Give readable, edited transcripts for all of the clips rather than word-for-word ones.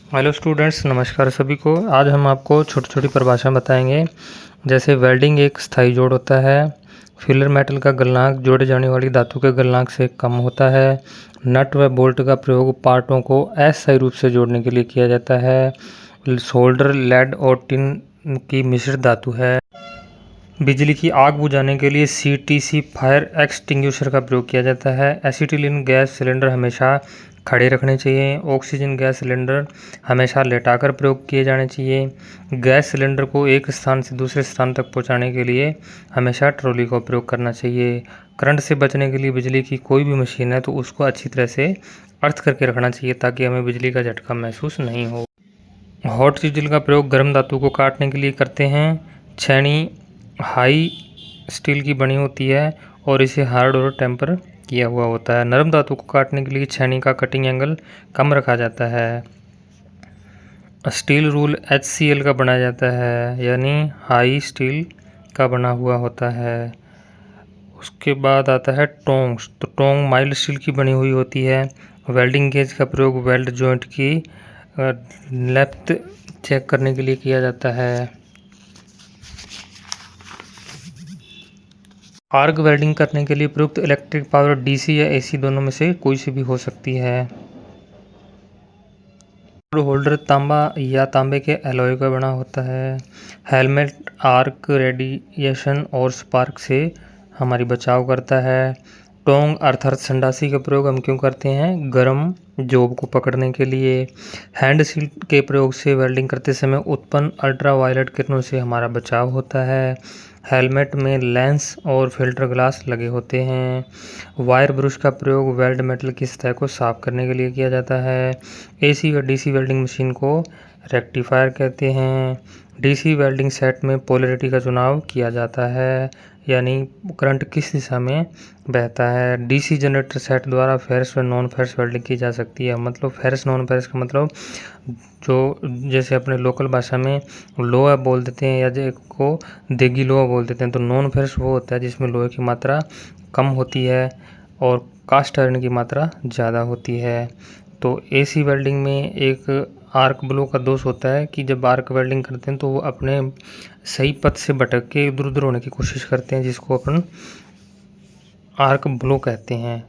Hello students, नमस्कार सभी को। आज हम आपको छोटी छोटी परिभाषा बताएंगे। जैसे वेल्डिंग एक स्थायी जोड़ होता है। फिलर मेटल का गलनांक जोड़े जाने वाली धातु के गलनांक से कम होता है। नट व बोल्ट का प्रयोग पार्टों को अस्थायी रूप से जोड़ने के लिए किया जाता है। सोल्डर लेड और टिन की मिश्रित धातु है। बिजली की आग बुझाने के लिए CTC फायर एक्सटिंग्विशर का प्रयोग किया जाता है। एसिटिलीन गैस सिलेंडर हमेशा खड़े रखने चाहिए। ऑक्सीजन गैस सिलेंडर हमेशा लेटाकर प्रयोग किए जाने चाहिए। गैस सिलेंडर को एक स्थान से दूसरे स्थान तक पहुंचाने के लिए हमेशा ट्रॉली का प्रयोग करना चाहिए। करंट से बचने के लिए बिजली की कोई भी मशीन है तो उसको अच्छी तरह से अर्थ करके रखना चाहिए ताकि हमें बिजली का झटका महसूस नहीं हो। हॉट चीज़ल का प्रयोग गर्म धातु को काटने के लिए करते हैं। छेनी हाई स्टील की बनी होती है और इसे हार्ड और टेम्पर किया हुआ होता है। नरम धातु को काटने के लिए छेनी का कटिंग एंगल कम रखा जाता है। स्टील रूल HCl का बनाया जाता है, यानी हाई स्टील का बना हुआ होता है। उसके बाद आता है टोंग्स। तो टोंग माइल्ड स्टील की बनी हुई होती है। वेल्डिंग गेज का प्रयोग वेल्ड जॉइंट की लेंथ चेक करने के लिए किया जाता है। आर्क वेल्डिंग करने के लिए प्रयुक्त इलेक्ट्रिक पावर DC या AC दोनों में से कोई सी भी हो सकती है। होल्डर तांबा या तांबे के एलॉय का बना होता है। हेलमेट आर्क रेडिएशन और स्पार्क से हमारी बचाव करता है। टोंग अर्थात संडासी का प्रयोग हम क्यों करते हैं? गर्म जॉब को पकड़ने के लिए। हैंड सील के प्रयोग से वेल्डिंग करते समय उत्पन्न अल्ट्रावायलेट किरणों से हमारा बचाव होता है। हेलमेट में लेंस और फिल्टर ग्लास लगे होते हैं। वायर ब्रश का प्रयोग वेल्ड मेटल की सतह को साफ करने के लिए किया जाता है। AC व DC वेल्डिंग मशीन को रेक्टिफायर कहते हैं। DC वेल्डिंग सेट में पोलैरिटी का चुनाव किया जाता है, यानी करंट किस दिशा में बहता है। DC जनरेटर सेट द्वारा फेरस व नॉन फेरस वेल्डिंग की जा सकती है। मतलब फेरस नॉन फेरस का मतलब जो जैसे अपने लोकल भाषा में लोहा बोल देते हैं या को देगी लोहा बोल देते हैं, तो नॉन फेरस वो होता है जिसमें लोहे की मात्रा कम होती है और कास्ट आयरन की मात्रा ज़्यादा होती है। तो AC वेल्डिंग में एक आर्क ब्लो का दोष होता है कि जब आर्क वेल्डिंग करते हैं तो वो अपने सही पथ से भटक के इधर उधर होने की कोशिश करते हैं, जिसको अपन आर्क ब्लो कहते हैं।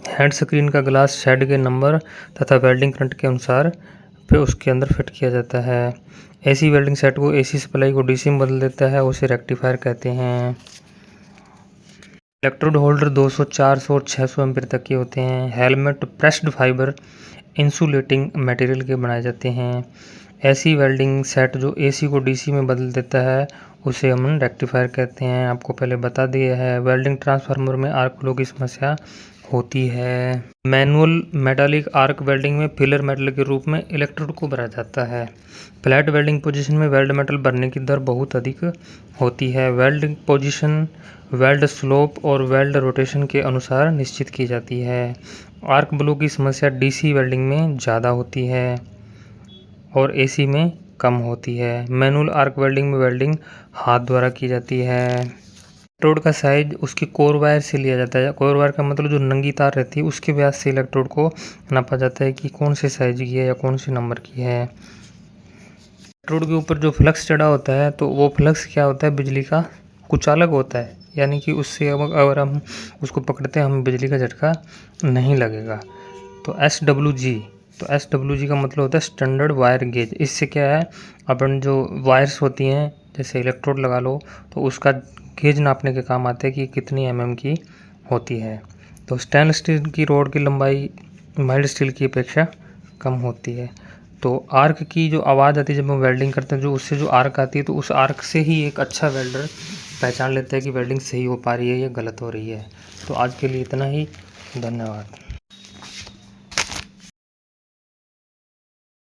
हैंड स्क्रीन का ग्लास शेड के नंबर तथा वेल्डिंग करंट के अनुसार फिर उसके अंदर फिट किया जाता है। AC वेल्डिंग सेट को AC सप्लाई को DC में बदल देता है, उसे रेक्टिफायर कहते हैं। इलेक्ट्रोड होल्डर 200, 400 और 600 एम्पीयर तक के होते हैं। Helmet pressed fibre insulating material के बनाए जाते हैं। ऐसी वेल्डिंग सेट जो AC को DC में बदल देता है उसे हम रेक्टिफायर कहते हैं। आपको पहले बता दिया है। वेल्डिंग ट्रांसफार्मर में आर्क फ्लो की समस्या होती है। मैनुअल मेटालिक आर्क वेल्डिंग में फिलर मेटल के रूप में इलेक्ट्रोड को भरा जाता है। फ्लैट वेल्डिंग पोजीशन में वेल्ड मेटल भरने की दर बहुत अधिक होती है। वेल्डिंग पोजीशन वेल्ड स्लोप और वेल्ड रोटेशन के अनुसार निश्चित की जाती है। आर्क ब्लो की समस्या DC वेल्डिंग में ज़्यादा होती है और AC में कम होती है। मैनुअल आर्क वेल्डिंग में वेल्डिंग हाथ द्वारा की जाती है। इलेक्ट्रोड का साइज उसकी कोर वायर से लिया जाता है। कोर वायर का मतलब जो नंगी तार रहती है उसके व्यास से इलेक्ट्रोड को नापा जाता है कि कौन से साइज की है या कौन से नंबर की है। इलेक्ट्रोड के ऊपर जो फ्लक्स चढ़ा होता है तो वो फ्लक्स क्या होता है? बिजली का कुचालक होता है, यानी कि उससे अगर हम उसको पकड़ते हैं हमें बिजली का झटका नहीं लगेगा। तो SWG का मतलब होता है स्टैंडर्ड वायर गेज। इससे क्या है, अपन जो वायर्स होती हैं जैसे इलेक्ट्रोड लगा लो तो उसका गेज नापने के काम आते हैं कि कितनी mm की होती है। तो स्टेनलेस स्टील की रोड की लंबाई माइल्ड स्टील की अपेक्षा कम होती है। तो आर्क की जो आवाज़ आती है जब हम वेल्डिंग करते हैं, जो उससे जो आर्क आती है तो उस आर्क से ही एक अच्छा वेल्डर पहचान लेता है कि वेल्डिंग सही हो पा रही है या गलत हो रही है। तो आज के लिए इतना ही। धन्यवाद।